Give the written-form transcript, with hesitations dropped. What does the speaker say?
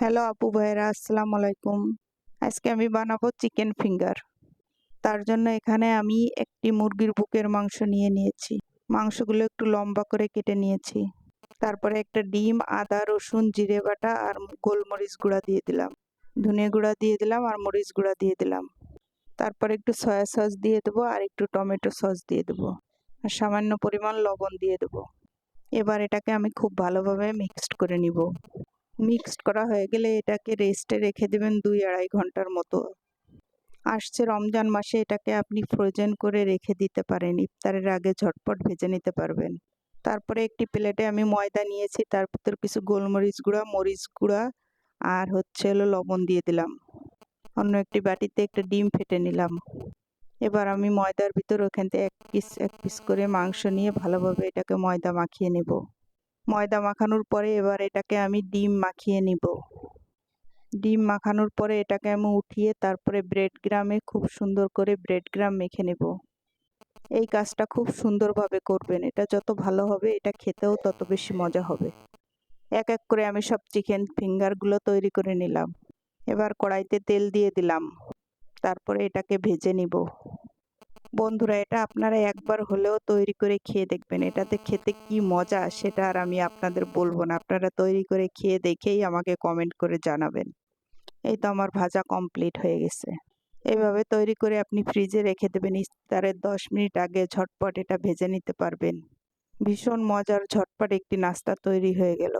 Hello আপু ভাইয়েরা, আসসালামু আলাইকুম। আজকে আমি বানাবো চিকেন ফিঙ্গার। তার জন্য এখানে আমি একটি মুরগির বুকের মাংস নিয়ে নিয়েছি। মাংসগুলো একটু লম্বা করে কেটে নিয়েছি। তারপরে একটা ডিম, আদা, রসুন, জিরে বাটা আর গোলমরিচ গুঁড়া দিয়ে দিলাম। ধনে গুঁড়া দিয়ে দিলাম আর মরিচ গুঁড়া দিয়ে দিলাম। তারপরে একটু সয়া সস দিয়ে দেবো আর একটু টমেটো সস দিয়ে দেবো। আর সামান্য পরিমাণ লবণ দিয়ে দেবো। এবার এটাকে আমি খুব ভালোভাবে মিক্সড করে নিব। মিক্সড করা হয়ে গেলে এটাকে রেস্টে রেখে দেবেন ২-২.৫ ঘন্টার মতো। আসছে রমজান মাসে, এটাকে আপনি ফ্রোজেন করে রেখে দিতে পারেন, ইফতারের আগে ঝটপট ভেজে নিতে পারবেন। তারপরে একটি প্লেটে আমি ময়দা নিয়েছি, তার ভিতর কিছু গোলমরিচ গুঁড়া, মরিচ গুঁড়া আর লবণ দিয়ে দিলাম। অন্য একটি বাটিতে একটা ডিম ফেটে নিলাম। এবার আমি ময়দার ভিতর ওখান থেকে এক পিস করে মাংস নিয়ে ভালোভাবে এটাকে ময়দা মাখিয়ে নেব। ময়দা মাখানোর পরে এবার এটাকে আমি ডিম মাখিয়ে নিব। ডিম মাখানোর পরে এটাকে আমি উঠিয়ে তারপরে ব্রেড গ্রামে খুব সুন্দর করে ব্রেড গ্রাম মেখে নেব। এই কাজটা খুব সুন্দরভাবে করবেন, এটা যত ভালো হবে এটা খেতেও তত বেশি মজা হবে। এক এক করে আমি সব চিকেন ফিঙ্গারগুলো তৈরি করে নিলাম। এবার কড়াইতে তেল দিয়ে দিলাম, তারপরে এটাকে ভেজে নিব। বন্ধুরা, এটা আপনারা একবার হলেও তৈরি করে খেয়ে দেখবেন, এটাতে খেতে কি মজা সেটা আর আমি আপনাদের বলবো না, আপনারা তৈরি করে খেয়ে দেখেই আমাকে কমেন্ট করে জানাবেন। এই তো আমার ভাজা কমপ্লিট হয়ে গেছে। এইভাবে তৈরি করে আপনি ফ্রিজে রেখে দেবেন, ইফতারের 10 মিনিট আগে ঝটপট এটা ভেজে নিতে পারবেন। ভীষণ মজার ঝটপট একটি নাস্তা তৈরি হয়ে গেল।